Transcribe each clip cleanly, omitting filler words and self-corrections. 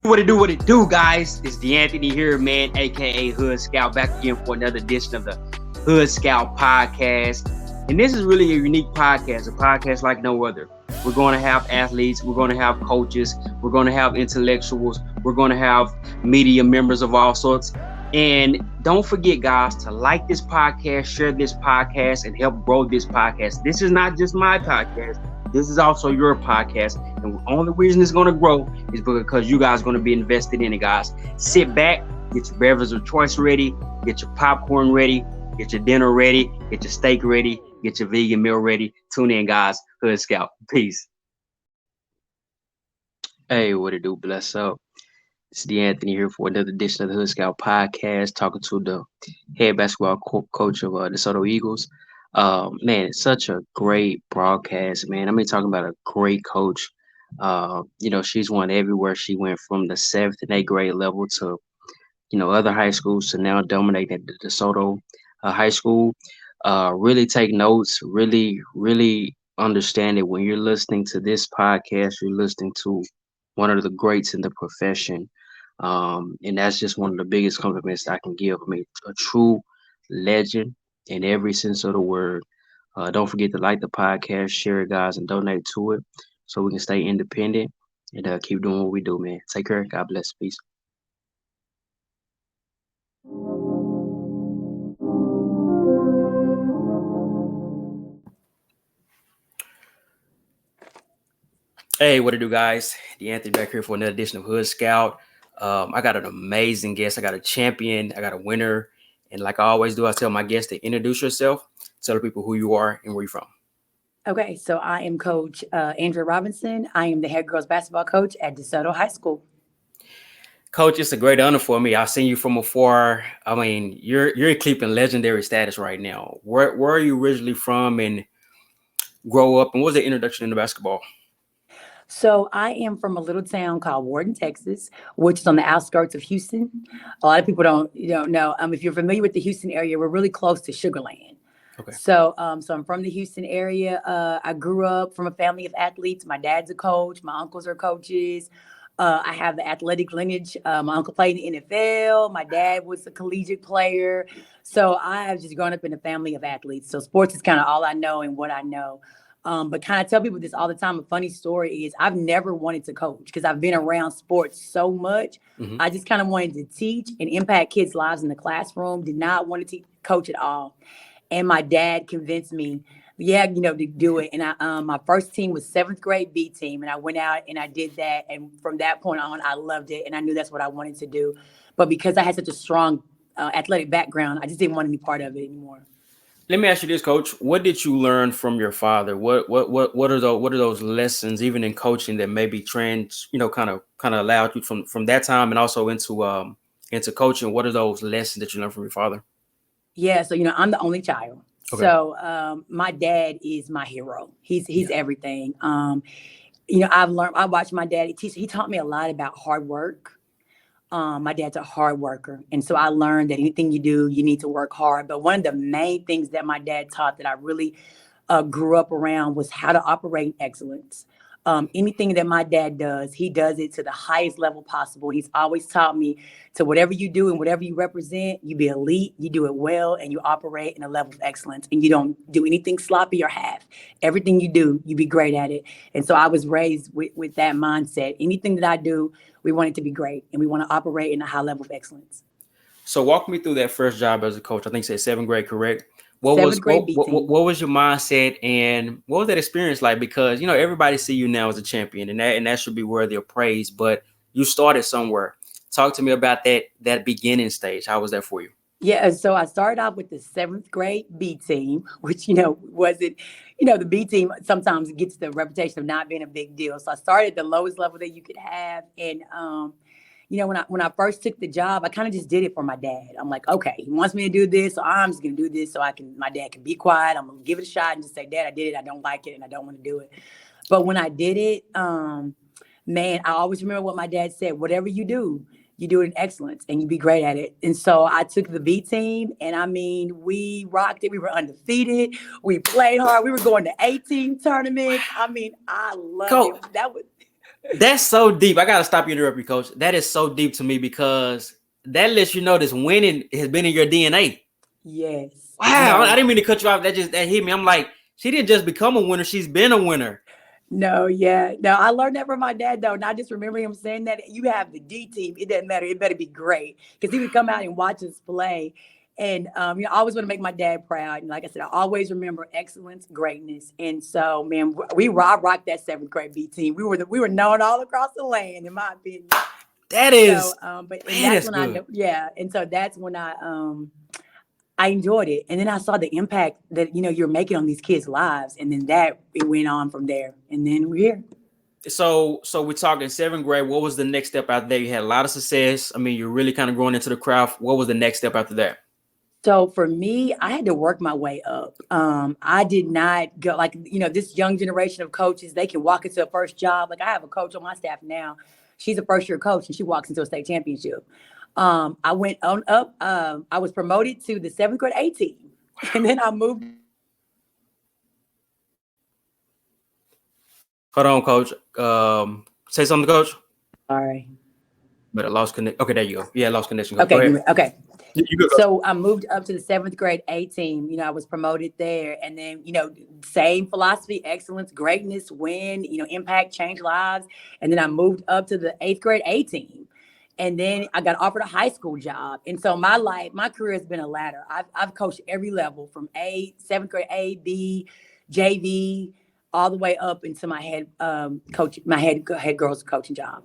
What it do, guys? It's D'Anthony here, man, aka Hood Scout, back again for another edition of the Hood Scout podcast. And this is really a unique podcast, a podcast like no other. We're going to have athletes, we're going to have coaches, we're going to have intellectuals, we're going to have media members of all sorts. And don't forget, guys, to like this podcast, share this podcast, and help grow this podcast. This is not just my podcast. This is also your podcast. And the only reason it's going to grow is because you guys are going to be invested in it, guys. Sit back, get your beverage of choice ready, get your popcorn ready, get your dinner ready, get your steak ready, get your vegan meal ready. Tune in, guys. Hood Scout. Peace. Hey, what it do? Bless up. It's D'Anthony here for another edition of the Hood Scout podcast, talking to the head basketball coach of the Desoto Eagles. Man, it's such a great broadcast, man. I mean, talking about a great coach. She's won everywhere she went, from the 7th and 8th grade level to, other high schools, to now dominating at the DeSoto high school. Really take notes, really understand it. When you're listening to this podcast, you're listening to one of the greats in the profession. And that's just one of the biggest compliments I can give. I mean, a true legend in every sense of the word. Don't forget to like the podcast, share it, guys, and donate to it so we can stay independent and keep doing what we do, man. Take care. God bless. Peace. Hey, what it do, guys? D'Anthony back here for another edition of Hood Scout. I got an amazing guest. I got a champion. I got a winner. And like I always do, I tell my guests to introduce yourself, tell the people who you are and where you're from. Okay, so I am Coach Andrea Robinson. I am the head girls basketball coach at Desoto High School. Coach, it's a great honor for me. I've seen you from afar. I mean, you're keeping legendary status right now. Where are you originally from and grow up? And what was the introduction into basketball? So I am from a little town called Warden, Texas, which is on the outskirts of Houston. A lot of people don't know. If you're familiar with the Houston area, we're really close to Sugar Land. Okay. So I'm from the Houston area. I grew up from a family of athletes. My dad's a coach. My uncles are coaches. I have the athletic lineage. My uncle played in the NFL. My dad was a collegiate player. So I have just grown up in a family of athletes. So sports is kind of all I know and what I know. But kind of tell people this all the time. A funny story is I've never wanted to coach because I've been around sports so much. Mm-hmm. I just kind of wanted to teach and impact kids' lives in the classroom. Did not want to coach at all. And my dad convinced me, to do it. And my first team was 7th grade B team. And I went out and I did that. And from that point on, I loved it. And I knew that's what I wanted to do. But because I had such a strong athletic background, I just didn't want to be part of it anymore. Let me ask you this, Coach. What did you learn from your father? What are those lessons, even in coaching, that maybe kind of allowed you from that time and also into coaching? What are those lessons that you learned from your father? Yeah, so I'm the only child. Okay. So my dad is my hero. He's everything. I watched my dad teach. He taught me a lot about hard work. My dad's a hard worker. And so I learned that anything you do, you need to work hard. But one of the main things that my dad taught that I really grew up around was how to operate in excellence. Anything that my dad does, he does it to the highest level possible. He's always taught me to whatever you do and whatever you represent, you be elite, you do it well, and you operate in a level of excellence. And you don't do anything sloppy or half. Everything you do, you be great at it. And so I was raised with that mindset. Anything that I do, we want it to be great, and we want to operate in a high level of excellence. So walk me through that first job as a coach. I think you said 7th grade, correct? What was your mindset, and what was that experience like? Because everybody see you now as a champion, and that should be worthy of praise. But you started somewhere. Talk to me about that beginning stage. How was that for you? Yeah, so I started off with the 7th grade B team, which wasn't. The B team sometimes gets the reputation of not being a big deal. So I started at the lowest level that you could have, and when I first took the job, I kind of just did it for my dad. I'm like, okay, he wants me to do this, so I'm just gonna do this so my dad can be quiet. I'm gonna give it a shot and just say, Dad, I did it. I don't like it and I don't want to do it. But when I did it, man, I always remember what my dad said. Whatever you do it in excellence and you be great at it. And so I took the B team, and I mean, we rocked it. We were undefeated. We played hard. We were going to 18 tournaments. I mean, I loved it. That's so deep. I gotta stop you and interrupt you, coach. That is so deep to me because that lets you know this winning has been in your DNA. Yes. Wow, I No. didn't mean to cut you off. That hit me. I'm like, she didn't just become a winner; she's been a winner. No, yeah. No, I learned that from my dad though. And I just remember him saying that you have the D team. It doesn't matter. It better be great. Because he would come out and watch us play. And I always want to make my dad proud. And like I said, I always remember excellence, greatness. And so, man, we rocked that seventh grade B team. We were known all across the land, in my opinion. That So, is, but and man, that's that's when I good. know, yeah. And so that's when I enjoyed it. And then I saw the impact that, you're making on these kids' lives. And then it went on from there. And then we're here. So we're talking seventh grade. What was the next step after that? You had a lot of success. I mean, you're really kind of growing into the craft. What was the next step after that? So for me, I had to work my way up. I did not go like, this young generation of coaches, they can walk into a first job. Like I have a coach on my staff now. She's a first year coach and she walks into a state championship. I went on up. I was promoted to the seventh grade A team. And then I moved up to the seventh grade A team. And then I moved up to the eighth grade A team. Hold on, coach. Say something, coach. Sorry. But I lost connection. Okay, there you go. Yeah, I lost connection. Go Okay. ahead. Okay. You good, coach? So I moved up to the seventh grade A team. I was promoted there. And then, same philosophy, excellence, greatness, win, impact, change lives. And then I moved up to the eighth grade A team. And then I got offered a high school job. And so my career has been a ladder. I've coached every level from seventh grade A, B, JV, all the way up into my head girls coaching job.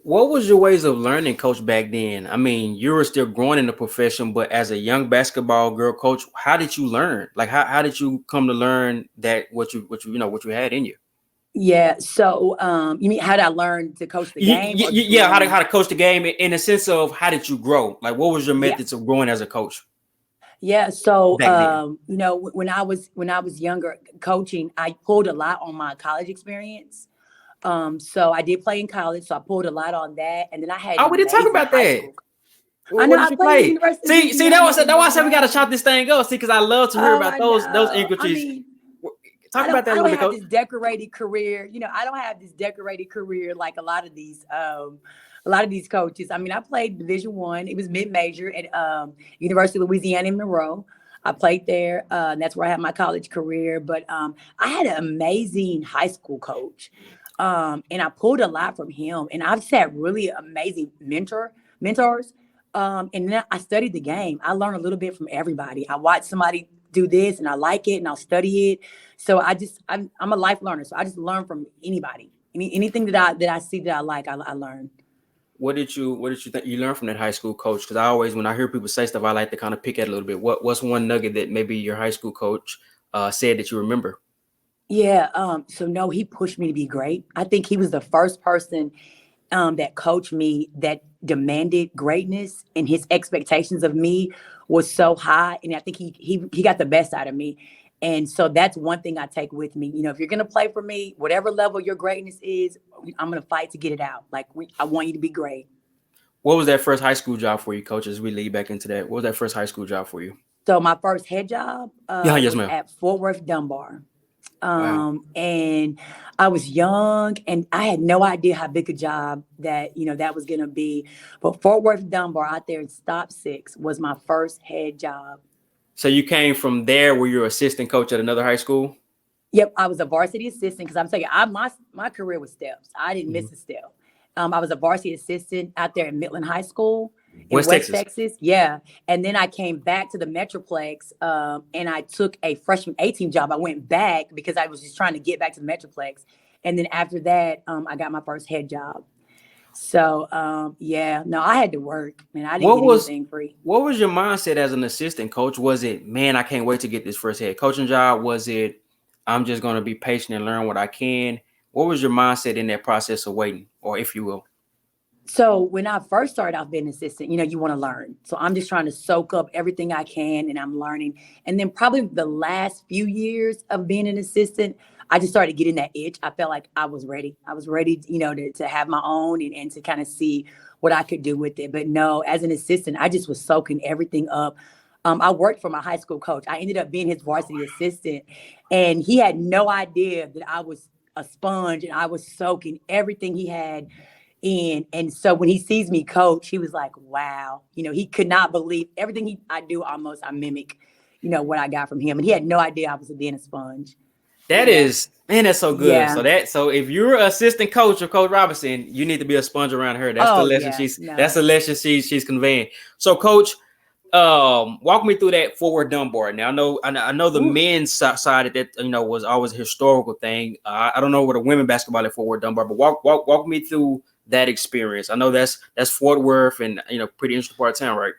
What was your ways of learning, coach, back then? I mean, you were still growing in the profession, but as a young basketball girl coach, how did you learn? Like, how did you come to learn that what you had in you? Yeah. So, you mean how did I learn to coach the game or just Yeah, learn? how to coach the game in a sense of how did you grow? Like, what was your Yeah. methods of growing as a coach Yeah. So, back then? when I was younger coaching, I pulled a lot on my college experience. So I did play in college, so I pulled a lot on that, and then I had Oh, an we didn't talk amazing about high that. school. I What know did I you played at the play? University of See, Louisiana that in why I said we got to chop Monroe. this thing up. See, because I love to hear Oh, about I those know. I inquiries. mean, Talk about that a I little don't bit, have coach. this decorated career. I don't have this decorated career like a lot of these coaches. I mean, I played Division One. It was mid major at University of Louisiana in Monroe. I played there. And that's where I had my college career. But I had an amazing high school coach, and I pulled a lot from him. And I've just had really amazing mentors. And then I studied the game. I learned a little bit from everybody. I watched somebody do this, and I like it, and I'll study it. So I'm a life learner. So I just learn from anybody. Anything that I see that I like, I learn. What did you think you learned from that high school coach? Because I always, when I hear people say stuff, I like to kind of pick at it a little bit. What's one nugget that maybe your high school coach said that you remember? Yeah. So no, he pushed me to be great. I think he was the first person that coached me that demanded greatness, and his expectations of me was so high. And I think he got the best out of me. And so that's one thing I take with me. If you're gonna play for me, whatever level your greatness is, I'm gonna fight to get it out. Like I want you to be great. What was that first high school job for you, coach? As we lead back into that, what was that first high school job for you? So my first head job Yeah, yes, was ma'am. at Fort Worth Dunbar. Wow. And I was young and I had no idea how big a job that was going to be. But Fort Worth Dunbar out there in Stop Six was my first head job. So you came from there, where you're assistant coach at another high school? Yep, I was a varsity assistant because I'm telling you, my career was steps. I didn't Mhm. miss a step. I was a varsity assistant out there in Midland High School in West West Texas. Texas. Yeah, and then I came back to the Metroplex, and I took a freshman 18 job. I went back because I was just trying to get back to the Metroplex, and then after that, I got my first head job. So yeah, no, I had to work, and I didn't What get was anything free. what was your mindset as an assistant coach? Was it, man, I can't wait to get this first head coaching job? Was it, I'm just going to be patient and learn what I can? What was your mindset in that process of waiting, or if you will? So when I first started off being an assistant, you want to learn. So I'm just trying to soak up everything I can and I'm learning. And then probably the last few years of being an assistant, I just started getting that itch. I felt like I was ready. I was ready, to have my own and to kind of see what I could do with it. But no, as an assistant, I just was soaking everything up. I worked for my high school coach. I ended up being his varsity assistant, and he had no idea that I was a sponge, and I was soaking everything he had in. And so when he sees me coach, he was like, wow, he could not believe everything I do. Almost I mimic, what I got from him. And he had no idea I was being a sponge. That Yeah. is, man, that's so good. Yeah. So if you're an assistant coach of Coach Robinson, you need to be a sponge around her. That's the Oh, lesson yeah. that's No. the lesson she's conveying. So, Coach, walk me through that forward dumbbell. Now, I know the Ooh. men's side of that was always a historical thing. I don't know what a women basketball at forward dumbbell, but walk me through that experience. I know that's Fort Worth and pretty interesting part of town, right?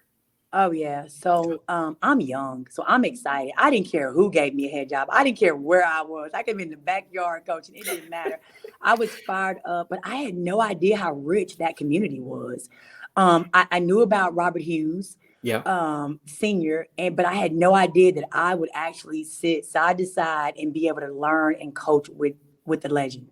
Oh yeah. So I'm young, so I'm excited. I didn't care who gave me a head job. I didn't care where I was. I could be in the backyard coaching. It didn't matter. I was fired up, but I had no idea how rich that community was. I knew about Robert Hughes, Yeah. senior, but I had no idea that I would actually sit side to side and be able to learn and coach with the legend.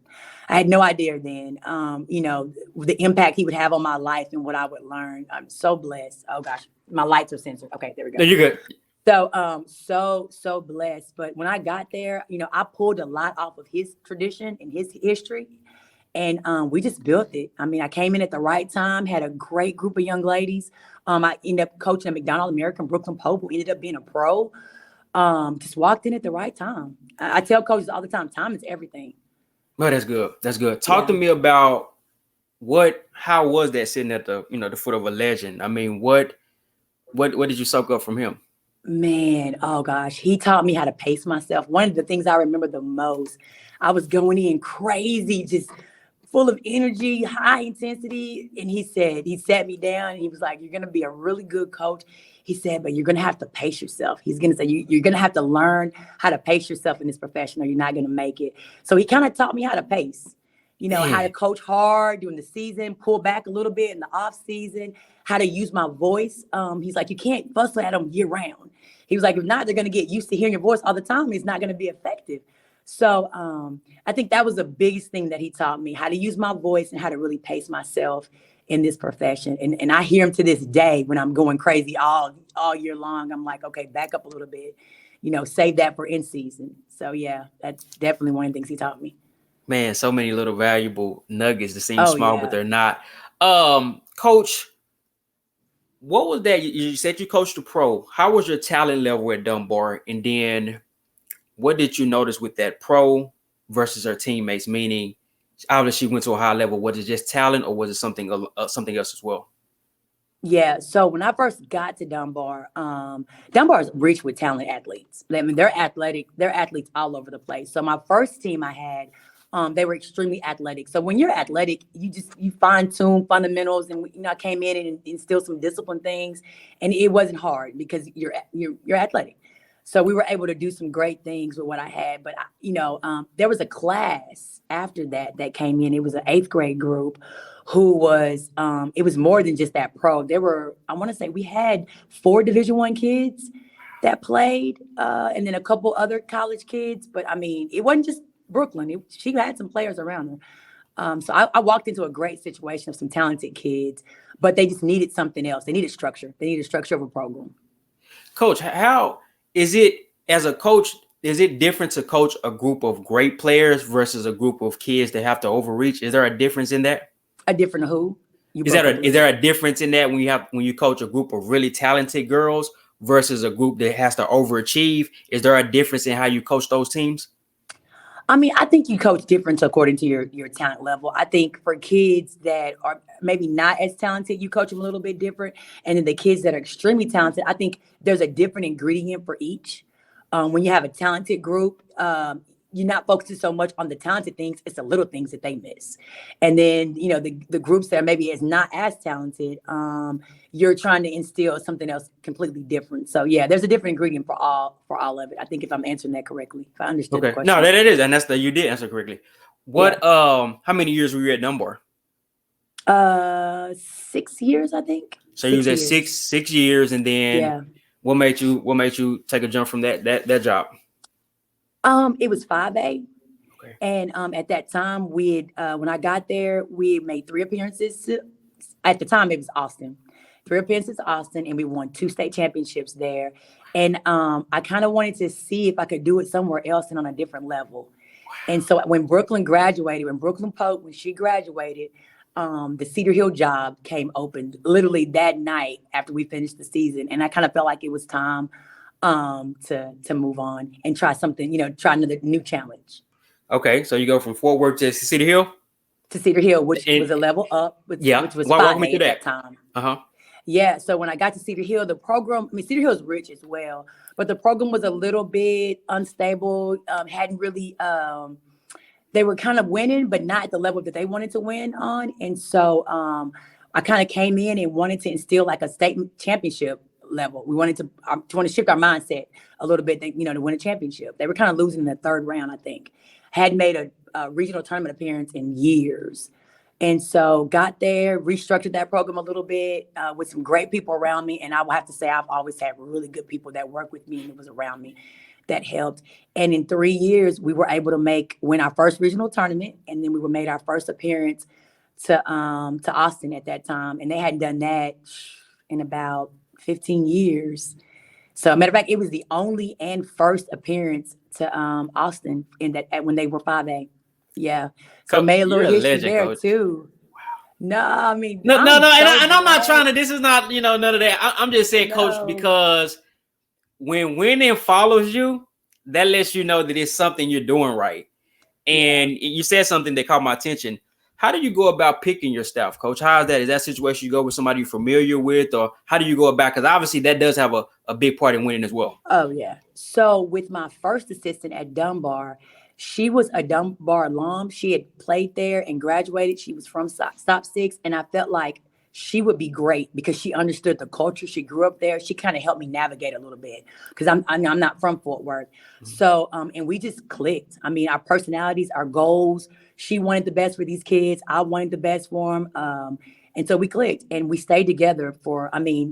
I had no idea then, the impact he would have on my life and what I would learn. I'm so blessed. Oh gosh, my lights are censored. Okay, there we No, go. you're good. So, so blessed. But when I got there, I pulled a lot off of his tradition and his history, and we just built it. I mean, I came in at the right time, had a great group of young ladies. I ended up coaching a McDonald American, Brooklyn Pope, who ended up being a pro. Just walked in at the right time. I tell coaches all the time is everything. Well, that's good. That's good. Talk Yeah. to me about how was that sitting at the foot of a legend? I mean, what did you soak up from him? Man, oh gosh, he taught me how to pace myself. One of the things I remember the most, I was going in crazy, just full of energy, high intensity. And he sat me down and he was like, you're going to be a really good coach. He said, but you're going to have to pace yourself. He's going to say, you're going to have to learn how to pace yourself in this profession or you're not going to make it. So he kind of taught me how to pace, how to Man, coach hard during the season, pull back a little bit in the off season, how to use my voice. He's like, you can't fuss at them year round. He was like, if not, they're going to get used to hearing your voice all the time. It's not going to be effective. So I think that was the biggest thing that he taught me, how to use my voice and how to really pace myself in this profession. And I hear him to this day when I'm going crazy all year long. I'm like, okay, back up a little bit, save that for in season. So yeah, that's definitely one of the things he taught me. man, so many little valuable nuggets that seem Oh small, but yeah. they're not. Coach, what was that? You said you coached the pro. How was your talent level at Dunbar? And then what did you notice with that pro versus her teammates? Meaning, obviously, she went to a high level. Was it just talent, or was it something else as well? Yeah. So when I first got to Dunbar, Dunbar is rich with talented athletes. I mean, they're athletic. They're athletes all over the place. So my first team I had, they were extremely athletic. So when you're athletic, you fine tune fundamentals, and I came in and instilled some discipline things, and it wasn't hard because you're athletic. So we were able to do some great things with what I had. But there was a class after that came in. It was an eighth grade group who was it was more than just that pro. There were, I want to say, we had 4 Division I kids that played, and then a couple other college kids. But I mean, it wasn't just Brooklyn. She had some players around her. So I walked into a great situation of some talented kids, but they just needed something else. They needed structure. They needed structure of a program. Coach, how is it as a coach? Is it different to coach a group of great players versus a group of kids that have to overreach? Is there a difference in that? A different who? You Is broke up a little there bit. a difference in that when you coach a group of really talented girls versus a group that has to overachieve? Is there a difference in how you coach those teams? I mean, I think you coach different according to your talent level. I think for kids that are maybe not as talented, you coach them a little bit different. And then the kids that are extremely talented, I think there's a different ingredient for each. When you have a talented group, you're not focusing so much on the talented things; it's the little things that they miss. And then the groups that maybe is not as talented, you're trying to instill something else completely different. So yeah, there's a different ingredient for all of it. I think if I'm answering that correctly, if I understood the Okay, no, question. that is, and you did answer correctly. Yeah. How many years were you at Dunbar? 6 years, I think. So you was at 6 years. 6 years, and then Yeah. what made you take a jump from that job? It was 5A. Okay. And at that time, when I got there, we had made 3 appearances. At the time, it was Austin. 3 appearances to Austin, and we won 2 state championships there. And I kind of wanted to see if I could do it somewhere else and on a different level. And so when Brooklyn graduated, when she graduated, the Cedar Hill job came open literally that night after we finished the season. And I kind of felt like it was time to move on and try something, try another new challenge. Okay, so you go from Fort Worth to Cedar Hill? To Cedar Hill, which And was a level up, yeah, which was walk me 5A through at that. that time. Uh-huh. Yeah, so when I got to Cedar Hill, the program, I mean, Cedar Hill is rich as well, but the program was a little bit unstable, hadn't really, they were kind of winning, but not at the level that they wanted to win on. And so I kind of came in and wanted to instill like a state championship level. We wanted to shift our mindset a little bit, to win a championship. They were kind of losing in the third round, I think. Hadn't made a regional tournament appearance in years. And so got there, restructured that program a little bit with some great people around me. And I will have to say, I've always had really good people that work with me and it was around me that helped. And in 3 years, we were able to win our first regional tournament. And then we made our first appearance to Austin at that time. And they hadn't done that in about 15 years. So matter of fact, it was the only and first appearance to Austin when they were 5A. Yeah. So made a You're little a history legend, there Coach. too. No, I mean, No, I'm so and I'm not trying to. blessed. This is not, none of that. I'm just saying, Coach, No. because when winning follows you, that lets you know that it's something you're doing right. And you said something that caught my attention. How do you go about picking your staff, Coach? How is that? Is that situation you go with somebody you're familiar with, or how do you go about? Because obviously that does have a big part in winning as well. Oh, yeah. So with my first assistant at Dunbar, she was a Dunbar alum. She had played there and graduated. She was from Stop Six. And I felt like she would be great because she understood the culture. She grew up there. She kind of helped me navigate a little bit because I'm not from Fort Worth. So, and we just clicked. I mean, our personalities, our goals. She wanted the best for these kids. I wanted the best for them. And so we clicked and we stayed together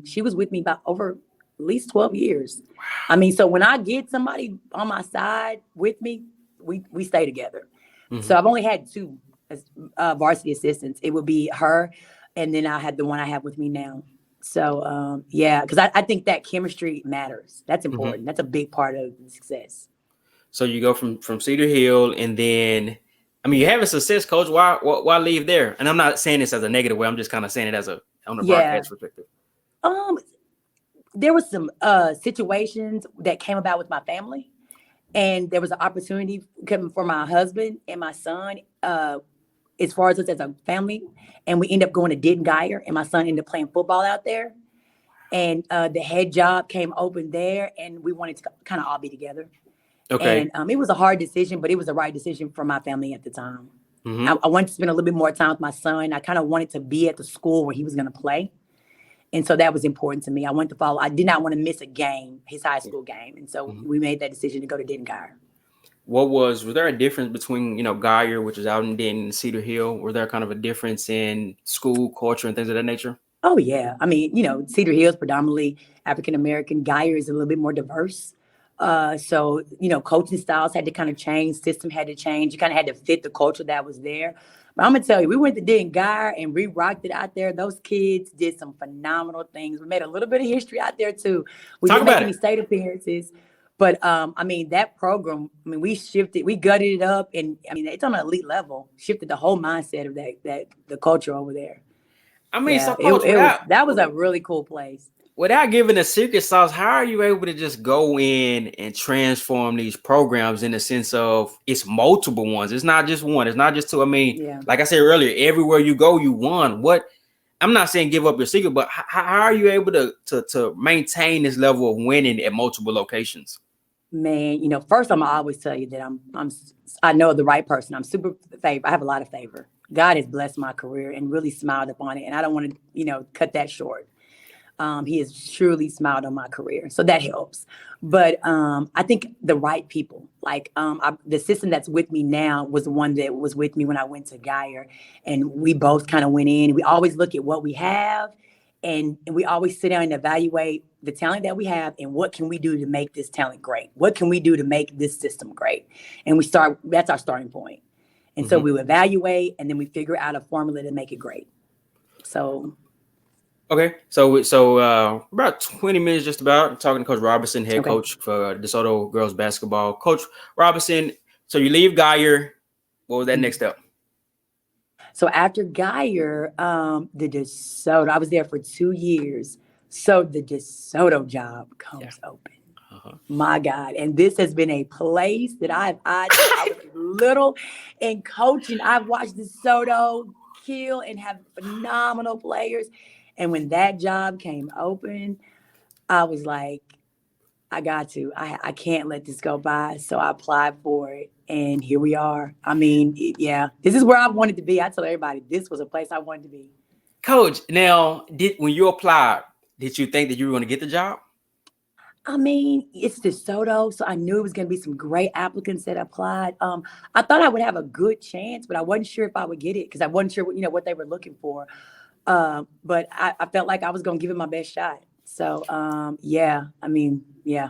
she was with me about over at least 12 years. I mean, so when I get somebody on my side with me, we stay together. Mm-hmm. So I've only had two varsity assistants. It would be her, and then I had the one I have with me now. So because I think that chemistry matters. That's important. That's a big part of success. So you go from Cedar Hill, and then, I mean, you have a success, Coach. Why leave there? And I'm not saying this as a negative way. I'm just kind of saying it as on the broadcast perspective. There was some situations that came about with my family, and there was an opportunity coming for my husband and my son as far as us as a family, and we ended up going to Denton Geyer, and my son ended up playing football out there, and the head job came open there, and we wanted to kind of all be together. Okay. And it was a hard decision, but it was the right decision for my family at the time. Mm-hmm. I wanted to spend a little bit more time with my son. I kind of wanted to be at the school where he was going to play. And so that was important to me. I wanted to follow. I did not want to miss a game, his high school game. And so we made that decision to go to Denton Geyer. Was there a difference between, Geyer, which is out in Denton, and Cedar Hill? Was there kind of a difference in school culture and things of that nature? Oh, yeah. I mean, Cedar Hill is predominantly African-American. Geyer is a little bit more diverse. So, coaching styles had to kind of change. System had to change. You kind of had to fit the culture that was there. But I'm going to tell you, we went to Denton Geyer and we rocked it out there. Those kids did some phenomenal things. We made a little bit of history out there, too. We didn't make any state appearances. But, that program, we shifted, we gutted it up. And, it's on an elite level. Shifted the whole mindset of the culture over there. So, Coach, that was a really cool place. Without giving a secret sauce, how are you able to just go in and transform these programs in the sense of it's multiple ones? It's not just one. It's not just two. Like I said earlier, everywhere you go, you won. I'm not saying give up your secret, but how are you able to maintain this level of winning at multiple locations? Man, first I'm gonna always tell you that I know the right person. I'm super favor. I have a lot of favor. God has blessed my career and really smiled upon it, and I don't want to, cut that short. He has truly smiled on my career. So that helps. But I think the right people, like the system that's with me now was the one that was with me when I went to Geyer. And we both kind of went in. We always look at what we have. And we always sit down and evaluate the talent that we have and what can we do to make this talent great? What can we do to make this system great? And that's our starting point. And so we evaluate and then we figure out a formula to make it great. So... Okay, so about 20 minutes just about talking to Coach Robinson, head coach for DeSoto girls basketball. Coach Robinson, So you leave Geyer. What was that next step? So after Geyer, the DeSoto, I was there for 2 years. So the DeSoto job Yeah. comes open. Uh-huh. My God. And this has been a place that I've eyed since I was little. In coaching, I've watched DeSoto kill and have phenomenal players. And when that job came open, I was like, I got to. I can't let this go by. So I applied for it. And here we are. I mean, yeah, this is where I wanted to be. I tell everybody this was a place I wanted to be. Coach, now when you applied, did you think that you were going to get the job? I mean, it's DeSoto, so I knew it was going to be some great applicants that applied. I thought I would have a good chance, but I wasn't sure if I would get it because I wasn't sure what they were looking for. But I felt like I was going to give it my best shot. So yeah, I mean, yeah.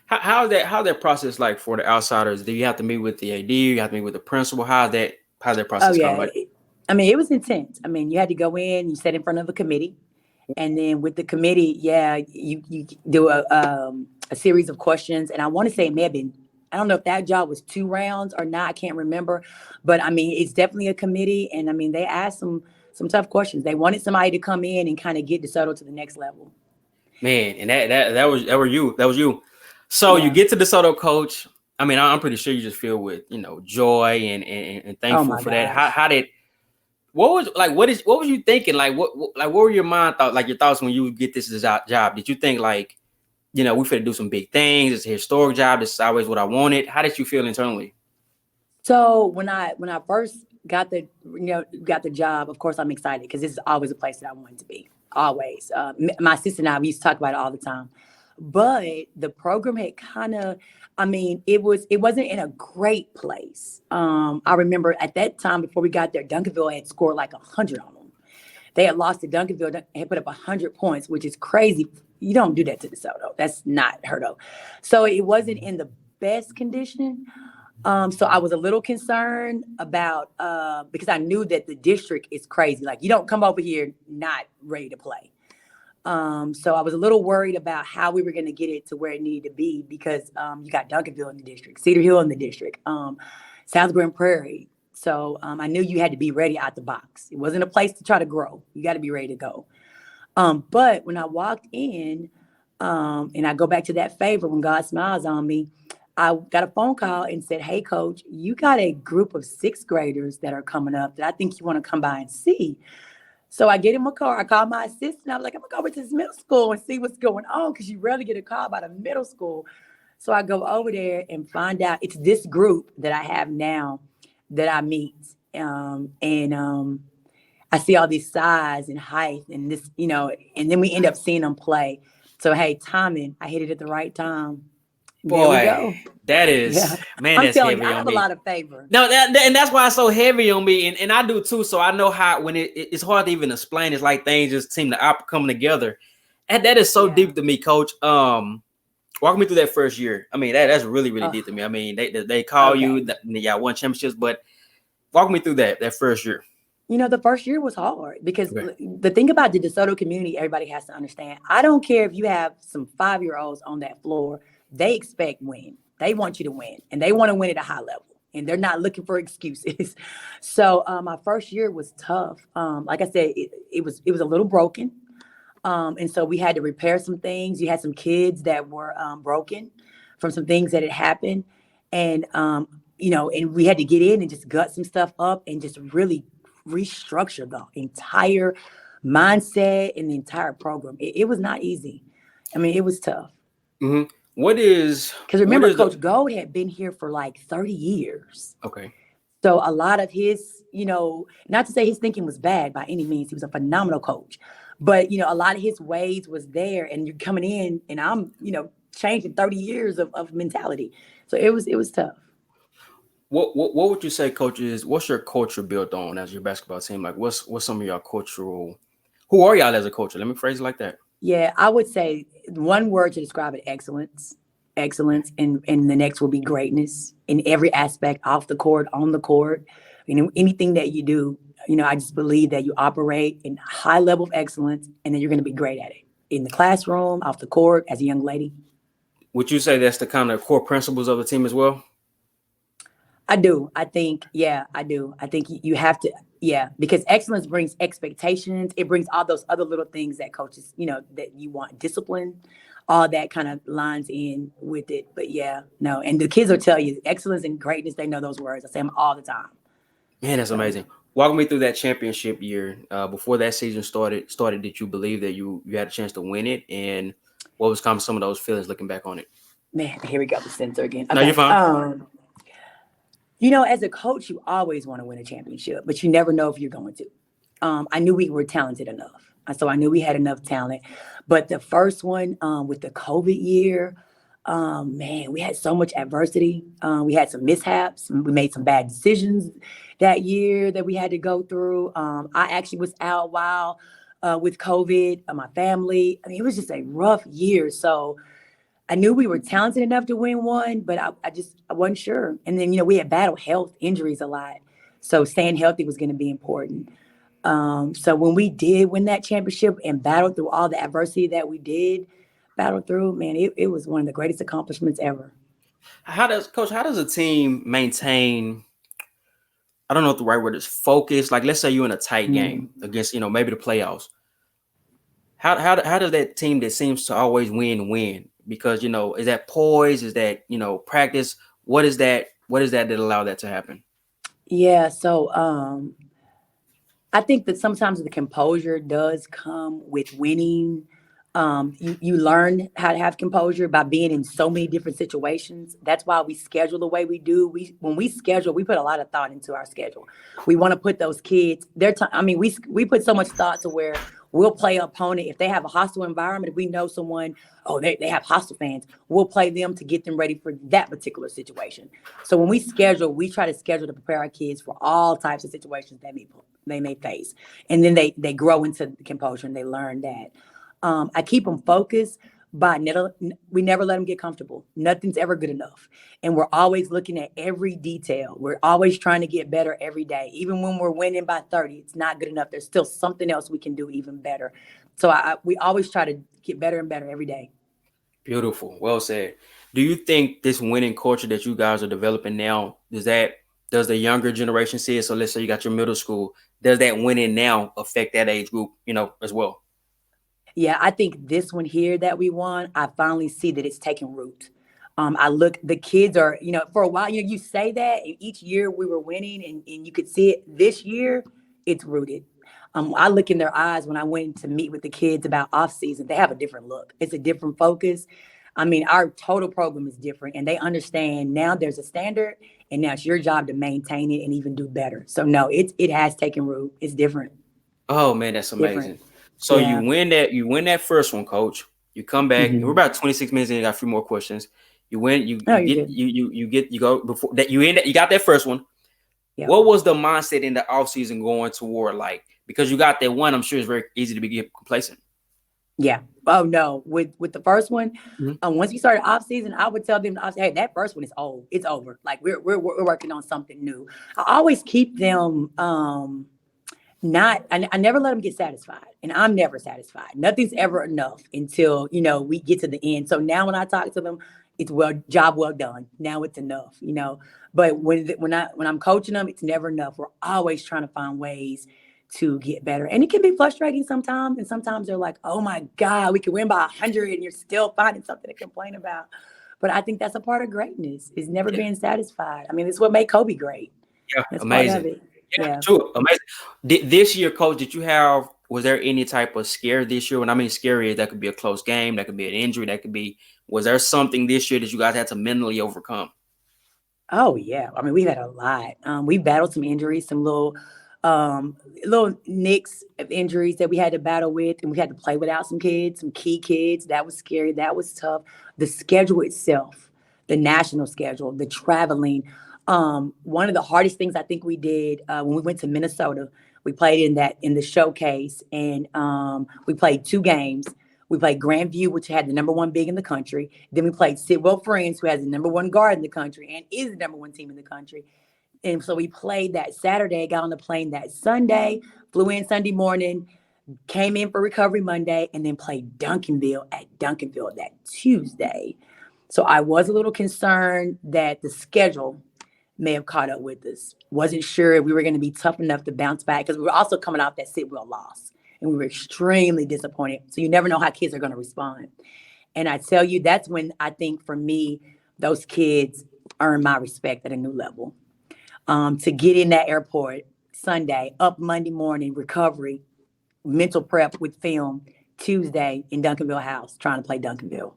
How's that process like for the outsiders? Do you have to meet with the AD? You have to meet with the principal? How's that Oh process kind of yeah. like? I mean, it was intense. I mean, you had to go in, you sat in front of a committee, and then with the committee, yeah, you do a series of questions. And I want to say it may have been, I don't know if that job was 2 rounds or not. I can't remember, but I mean, it's definitely a committee. And I mean, they asked some tough questions. They wanted somebody to come in and kind of get DeSoto to the next level. Man, and that was you. So you Yeah. get to the Soto coach. I mean, I'm pretty sure you just feel with joy and Oh thankful my for that. How gosh. how did what was like what was you thinking? What were your mind thought like your thoughts when you get this job? Did you think like we finna do some big things? It's a historic job. This is always what I wanted. How did you feel internally? So when I first got the job, of course I'm excited because this is always a place that I wanted to be. Always. My sister and I, we used to talk about it all the time. But the program had kind of, I mean, it wasn't in a great place. I remember at that time before we got there, Duncanville had scored like 100 on them. They had lost to Duncanville, had put up 100 points, which is crazy. You don't do that to DeSoto. That's not heard of. So it wasn't in the best condition. So I was a little concerned about because I knew that the district is crazy. Like you don't come over here not ready to play. So I was a little worried about how we were going to get it to where it needed to be because you got Duncanville in the district, Cedar Hill in the district, Salisbury and Prairie. So I knew you had to be ready out the box. It wasn't a place to try to grow. You got to be ready to go. But when I walked in, and I go back to that favor when God smiles on me, I got a phone call and said, "Hey, coach, you got a group of sixth graders that are coming up that I think you want to come by and see." So I get in my car. I called my assistant. I was like, "I'm going to go over to this middle school and see what's going on," because you rarely get a call about a middle school. So I go over there and find out it's this group that I have now that I meet. And I see all these size and height and this, and then we end up seeing them play. So, hey, timing, I hit it at the right time. There we Boy, go. that Yeah. is man, I'm that's telling you, heavy I on have a me. lot of favor. No, and that's why it's so heavy on me, and I do too. So I know how when it's hard to even explain. It's like things just seem to come together, and that is so Yeah. deep to me, Coach. Walk me through that first year. I mean, that's really really Uh, deep to me. I mean, they call you, okay. they got won championships, but walk me through that first year. The first year was hard because Okay. the thing about the DeSoto community, everybody has to understand. I don't care if you have some 5-year-olds on that floor, they expect win. They want you to win and they want to win at a high level and they're not looking for excuses. So my first year was tough. Like I said, it was a little broken. And so we had to repair some things. You had some kids that were broken from some things that had happened. And we had to get in and just gut some stuff up and just really restructure the entire mindset and the entire program. It was not easy. I mean, it was tough. Mm-hmm. What is Because what remember, is the Coach Gold had been here for like 30 years. okay? So a lot of his, not to say his thinking was bad by any means, he was a phenomenal coach. But a lot of his ways was there, and you're coming in, and I'm, changing 30 years of mentality. So it was tough. What would you say, coaches? What's your culture built on as your basketball team? Like, what's some of your cultural? Who are y'all as a culture? Let me phrase it like that. Yeah, I would say one word to describe it: excellence. Excellence, and the next will be greatness in every aspect, off the court, on the court. Anything that you do, I just believe that you operate in high level of excellence, and then you're going to be great at it in the classroom, off the court, as a young lady. Would you say that's the kind of core principles of the team as well? I do. I think, yeah, I do. I think you have to, yeah, because excellence brings expectations. It brings all those other little things that coaches, that you want, discipline, all that kind of lines in with it. But yeah, no. And the kids will tell you excellence and greatness, they know those words. I say them all the time. Man, that's So, amazing. Walk me through that championship year. Before that season started, did you believe that you had a chance to win it? And what was kind of some of those feelings looking back on it? man, here we go, the censor again. No, you're Okay. fine. As a coach, you always want to win a championship, but you never know if you're going to. I knew we were talented enough. So I knew we had enough talent. But the first one with the COVID year, man, we had so much adversity. We had some mishaps. We made some bad decisions that year that we had to go through. I actually was out while with COVID, my family. I mean, it was just a rough year. So I knew we were talented enough to win one, but I wasn't sure. And then, we had battled health injuries a lot. So staying healthy was going to be important. So when we did win that championship and battled through all the adversity that we did battle through, man, it was one of the greatest accomplishments ever. How does a team maintain, I don't know if the right word is focus. Like, let's say you're in a tight game Mm. against, maybe the playoffs. How does that team that seems to always win? Because, is that poise? Is that, practice? What is that that allow that to happen? Yeah, so I think that sometimes the composure does come with winning. You learn how to have composure by being in so many different situations. That's why we schedule the way we do. When we schedule, we put a lot of thought into our schedule. We want to put those kids their time. I mean, we put so much thought to where we'll play an opponent if they have a hostile environment. If we know someone, oh, they have hostile fans, we'll play them to get them ready for that particular situation. So when we schedule, we try to schedule to prepare our kids for all types of situations they may face, and then they grow into composure and they learn that. I keep them focused, but we never let them get comfortable. Nothing's ever good enough. And we're always looking at every detail. We're always trying to get better every day. Even when we're winning by 30, it's not good enough. There's still something else we can do even better. So we always try to get better and better every day. Beautiful. Well said. Do you think this winning culture that you guys are developing now, does the younger generation see it? So let's say you got your middle school. Does that winning now affect that age group, as well? Yeah, I think this one here that we won, I finally see that it's taking root. The kids are, for a while, you say that, and each year we were winning, and you could see it. This year, it's rooted. I look in their eyes when I went to meet with the kids about off season. They have a different look. It's a different focus. I mean, our total program is different, and they understand now there's a standard, and now it's your job to maintain it and even do better. So no, it has taken root. It's different, Oh man, that's different. amazing. So Yeah. you win that first one, coach. You come back. We're Hmm. about 26 minutes in, you got a few more questions. You win, Oh, you you're get good. you go before that you got that first one. Yep. What was the mindset in the offseason going toward, like, because you got that one, I'm sure it's very easy to get complacent. Yeah. Oh no. With the first one, Mhm. once we started off season, I would tell them, hey, that first one is old. It's over. Like we're working on something new. I always keep them not. I never let them get satisfied, and I'm never satisfied. Nothing's ever enough until we get to the end. So now when I talk to them, it's job well done. Now it's enough. But when I'm coaching them, it's never enough. We're always trying to find ways to get better. And it can be frustrating sometimes. And sometimes they're like, oh my God, we could win by 100 and you're still finding something to complain about. But I think that's a part of greatness is never Yeah, being satisfied. I mean, it's what made Kobe great. yeah, That's part of amazing. it. Yeah, Yeah. true, amazing. This year, coach, was there any type of scare this year? When I mean scary, that could be a close game, that could be an injury, was there something this year that you guys had to mentally overcome? Oh yeah. I mean, we've had a lot. We battled some injuries, some um little nicks of injuries that we had to battle with, and we had to play without some kids, some key kids. That was scary. That was tough. The schedule itself, the national schedule, the traveling. One of the hardest things I think we did when we went to Minnesota, we played in the showcase, and we played two games. We played Grandview, which had the number one big in the country. Then we played Sidwell Friends, who has the number one guard in the country and is the number one team in the country. And so we played that Saturday, got on the plane that Sunday, flew in Sunday morning, came in for recovery Monday, and then played Duncanville at Duncanville that Tuesday. So I was a little concerned that the schedule may have caught up with us. Wasn't sure if we were going to be tough enough to bounce back because we were also coming off that Sidwell loss and we were extremely disappointed. So you never know how kids are going to respond. And I tell you, that's when I think for me, those kids earn my respect at a new level. To get in that airport Sunday, up Monday morning, recovery, mental prep with film, Tuesday in Duncanville House, trying to play Duncanville.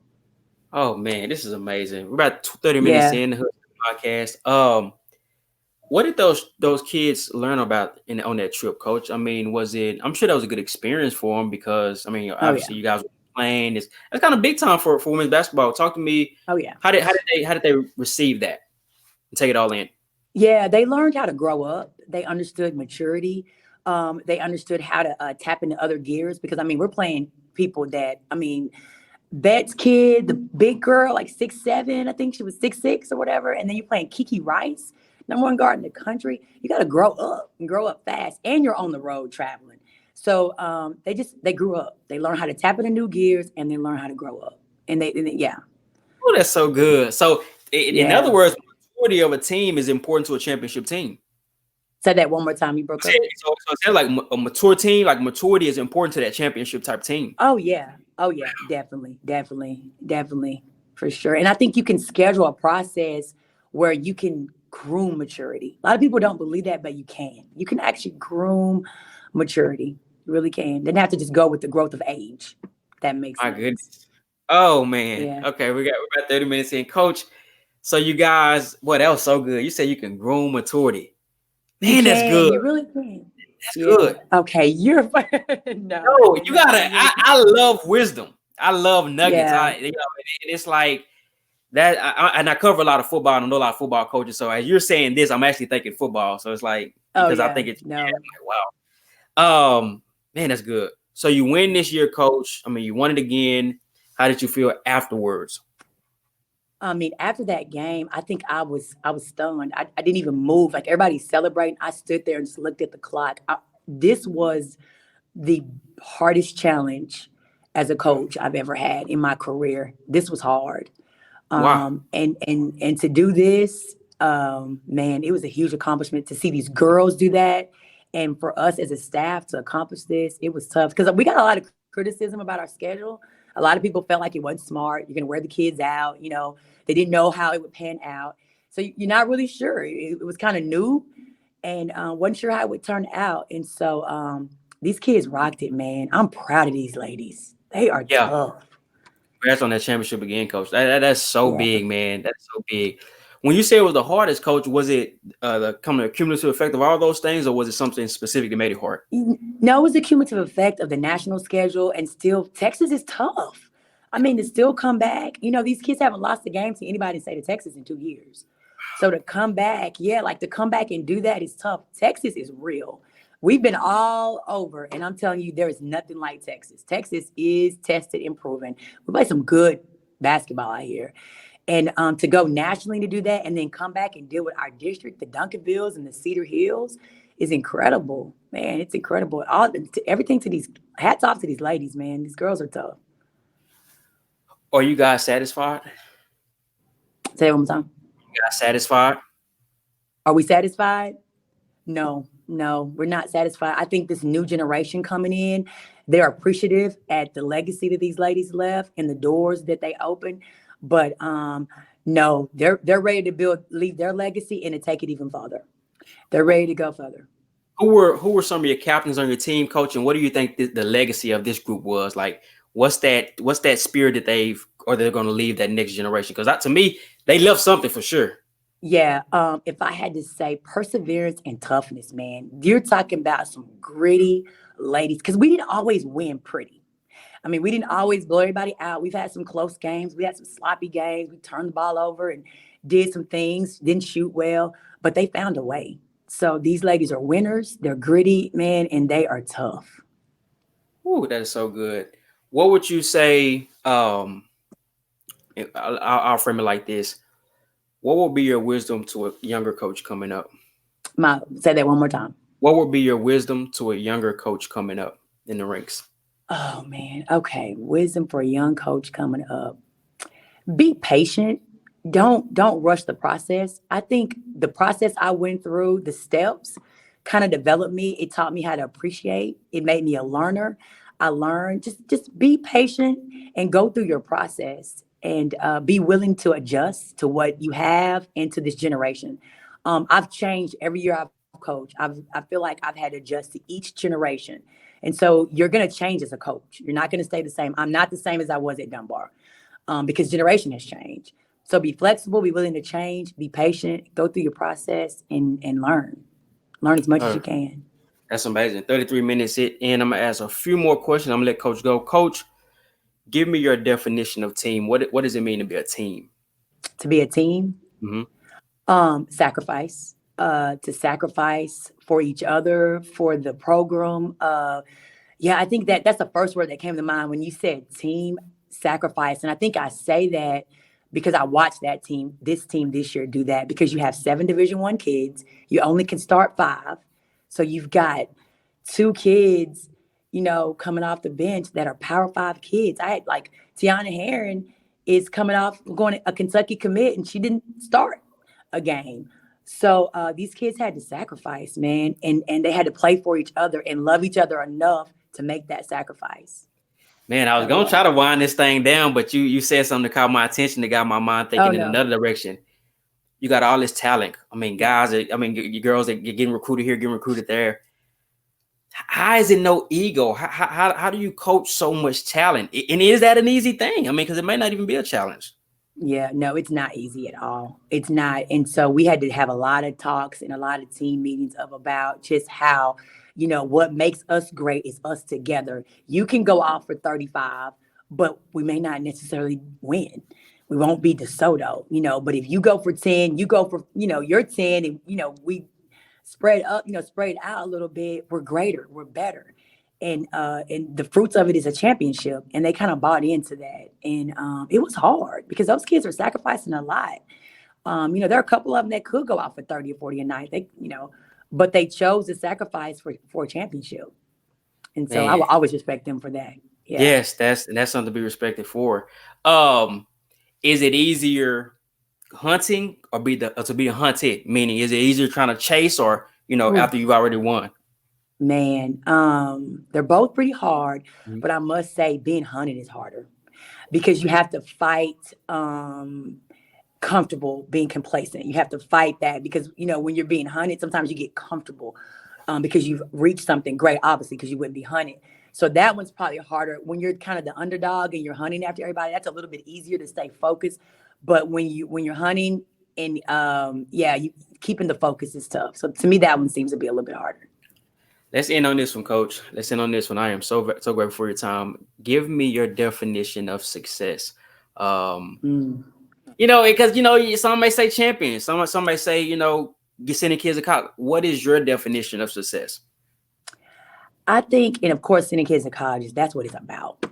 Oh man, this is amazing. We're about 30 minutes Yeah. in the podcast. What did those kids learn about on that trip, Coach? I mean, was it? I'm sure that was a good experience for them because I mean, Oh, yeah. obviously you guys were playing. That's kind of big time for women's basketball. Talk to me. Oh, yeah. How did they receive that and take it all in? Yeah, they learned how to grow up. They understood maturity. They understood how to tap into other gears because I mean, we're playing people that I mean, Bet's kid, the big girl, like 6'7", I think she was 6'6" or whatever, and then you're playing Kiki Rice, #1 guard in the country. You got to grow up and grow up fast, and you're on the road traveling. So they grew up. They learn how to tap into new gears, and they learn how to grow up. Yeah, Oh, that's so good. So, in other yeah. words, maturity of a team is important to a championship team. Say that one more time. You broke up. So it sounds like a mature team, like maturity is important to that championship type team. Oh yeah. Oh yeah. Definitely. Definitely. Definitely. For sure. And I think you can schedule a process where you can groom maturity. A lot of people don't believe that, but you can. You can actually groom maturity. You really can. Then have to just go with the growth of age. That makes My sense. goodness. Oh man. Yeah. Okay, we're about 30 minutes in, Coach. So you guys, what else so good? You said you can groom maturity. You Man, that's can. good. You really can. That's Yeah. good. Okay. You're no, No, you no, gotta. you really I can. love wisdom. I love nuggets. Yeah. It's like that. And I cover a lot of football. And I know a lot of football coaches. So as you're saying this, I'm actually thinking football. So it's like Oh because I yeah. think it's yeah, No. I'm like, wow. Man, that's good. So you win this year, Coach. I mean, you won it again. How did you feel afterwards? I mean, after that game, I think I was stunned. I didn't even move. Like everybody's celebrating. I stood there and just looked at the clock. This was the hardest challenge as a coach I've ever had in my career. This was hard. Wow. And to do this, man, it was a huge accomplishment to see these girls do that. And for us as a staff to accomplish this, it was tough because we got a lot of criticism about our schedule. A lot of people felt like it wasn't smart. You're going to wear the kids out. They didn't know how it would pan out. So you're not really sure. It was kind of new and wasn't sure how it would turn out. And so these kids rocked it, man. I'm proud of these ladies. They are Yeah. tough. Congrats on that championship again, Coach. That's so Yeah. big, man. That's so big. When you say it was the hardest, Coach, was it the kind of cumulative effect of all those things, or was it something specific that made it hard? No, it was a cumulative effect of the national schedule, and still, Texas is tough. I mean, to still come back, these kids haven't lost a game to anybody in the state of Texas in 2 years. So to come back, yeah, like to come back and do that is tough. Texas is real. We've been all over, and I'm telling you, there is nothing like Texas. Texas is tested and proven. We play some good basketball out here. And to go nationally to do that and then come back and deal with our district, the Duncanvilles and the Cedar Hills, is incredible. Man, it's incredible. Everything to these, hats off to these ladies, man. These girls are tough. Are you guys satisfied? Say it one more time. You guys satisfied? Are we satisfied? No, no, we're not satisfied. I think this new generation coming in, they're appreciative at the legacy that these ladies left and the doors that they opened. But no, they're ready to leave their legacy and to take it even further. They're ready to go further. Who were some of your captains on your team, Coach, and what do you think the legacy of this group was? Like, what's that spirit that they're going to leave that next generation? Because to me, they left something for sure. Yeah, if I had to say perseverance and toughness, man, you're talking about some gritty ladies because we didn't always win pretty. I mean, we didn't always blow everybody out. We've had some close games. We had some sloppy games. We turned the ball over and did some things, didn't shoot well, but they found a way. So these ladies are winners. They're gritty, man, and they are tough. Ooh, that is so good. What would you say? I'll frame it like this. What will be your wisdom to a younger coach coming up? Say that one more time. What would be your wisdom to a younger coach coming up in the ranks? Oh man. Okay. Wisdom for a young coach coming up. Be patient. don't rush the process. I think the process I went through, the steps kind of developed me. It taught me how to appreciate. It made me a learner. I learned just be patient and go through your process and be willing to adjust to what you have and to this generation. I've changed every year I've coached. I feel like I've had to adjust to each generation. And so you're going to change as a coach. You're not going to stay the same. I'm not the same as I was at Dunbar because generation has changed. So be flexible, be willing to change, be patient, go through your process and learn. Learn as much as Uh, you can. that's amazing. 33 minutes in. I'm gonna ask a few more questions. I'm gonna let Coach go. Coach, give me your definition of team. What does it mean to be a team? To be a team, Mm-hmm. sacrifice, to sacrifice for each other, for the program. Yeah, I think that's the first word that came to mind when you said team sacrifice. And I think I say that because I watched this team this year do that because you have 7 Division I kids. You only can start 5. So you've got 2 kids, coming off the bench that are Power 5 kids. I had like Tiana Heron is coming off going a Kentucky commit and she didn't start a game. So these kids had to sacrifice, man, and they had to play for each other and love each other enough to make that sacrifice. Man, I was So, gonna try to wind this thing down, but you said something that caught my attention that got my mind oh thinking in no, another direction. You got all this talent. I mean, guys, I mean, your girls that get getting recruited here, getting recruited there. How is it no ego? How do you coach so much talent? And is that an easy thing? I mean, because it may not even be a challenge. yeah, no, it's not easy at all. It's not. And so we had to have a lot of talks and a lot of team meetings of about just how, what makes us great is us together. You can go off for 35, but we may not necessarily win. We won't be DeSoto, but if you go for 10, you go for, your 10 and, we spread up, spread out a little bit, we're greater, we're better. And the fruits of it is a championship. And they kind of bought into that. And it was hard because those kids are sacrificing a lot. There are a couple of them that could go out for 30 or 40 a night. But they chose to sacrifice for a championship. And so I Man, will always respect them for that. Yeah. yes, that's something to be respected for. Um, is it easier hunting or to be hunted? Meaning, is it easier trying to chase or Ooh, after you've already won? man. They're both pretty hard, Mhm. but I must say being hunted is harder because you have to fight comfortable being complacent. You have to fight that because when you're being hunted, sometimes you get comfortable because you've reached something great, obviously, because you wouldn't be hunted. So that one's probably harder when you're kind of the underdog and you're hunting after everybody. That's a little bit easier to stay focused. But when you're hunting and yeah, you keeping the focus is tough. So to me, that one seems to be a little bit harder. Let's end on this one, Coach. Let's end on this one. I am so grateful for your time. Give me your definition of success. Um, Mm. because some may say champion, some may say get sending kids to college. What is your definition of success? I think, and of course, sending kids to colleges, that's what it's about.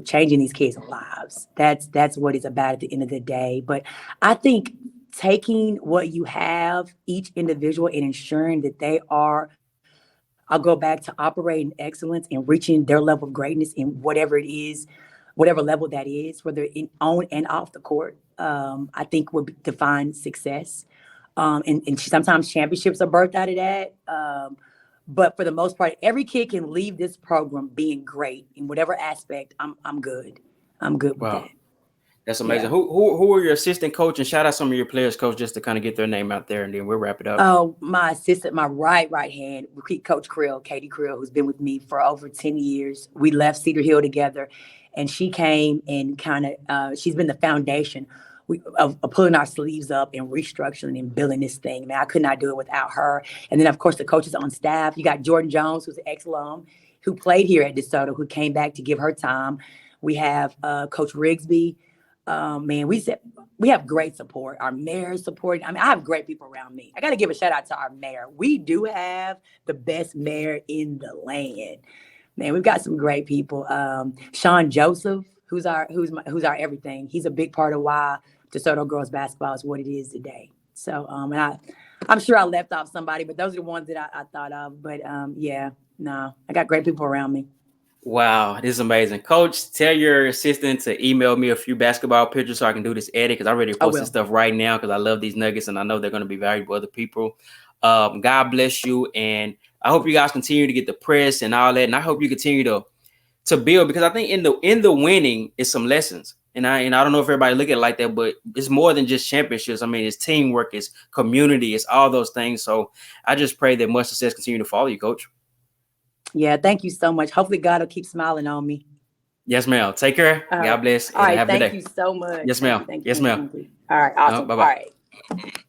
Changing these kids' lives. That's what it's about at the end of the day. But I think taking what you have, each individual, and ensuring that they are, I'll go back to operating excellence and reaching their level of greatness in whatever it is, whatever level that is, whether on and off the court. I think would define success. And sometimes championships are birthed out of that. But for the most part, every kid can leave this program being great in whatever aspect. I'm good. I'm good with Wow, that. that's amazing. Yeah. Who are your assistant coach, and shout out some of your players, coach, just to kind of get their name out there, and then we'll wrap it up. Oh, my assistant, my right hand, Coach Krill, Katie Krill, who's been with me for over 10 years. We left Cedar Hill together, and she came and kind of, she's been the foundation of pulling our sleeves up and restructuring and building this thing. Man, I could not do it without her. And then, of course, the coaches on staff. You got Jordan Jones, who's an ex-alum, who played here at DeSoto, who came back to give her time. We have Coach Rigsby. Man, we have great support. Our mayor's support. I mean, I have great people around me. I got to give a shout out to our mayor. We do have the best mayor in the land. Man, we've got some great people. Sean Joseph, who's our everything. He's a big part of why DeSoto girls basketball is what it is today. So, I'm sure I left off somebody, but those are the ones that I thought of. But yeah, no, I got great people around me. Wow, this is amazing. Coach, tell your assistant to email me a few basketball pictures so I can do this edit because I'm ready to I post this will. stuff right now because I love these nuggets and I know they're going to be valuable to other people. God bless you. And I hope you guys continue to get the press and all that. And I hope you continue to build because I think in the winning is some lessons. And I don't know if everybody look at it like that, but it's more than just championships. I mean, it's teamwork, it's community, it's all those things. So I just pray that much success continue to follow you, Coach. Yeah, thank you so much. Hopefully God will keep smiling on me. Yes, ma'am. Take care. All God right. bless All and right. have a good Thank day. you so much. Yes, Thank ma'am. you. Thank you. Yes, Thank you. ma'am. Thank you. All right. Awesome. Bye All bye. right.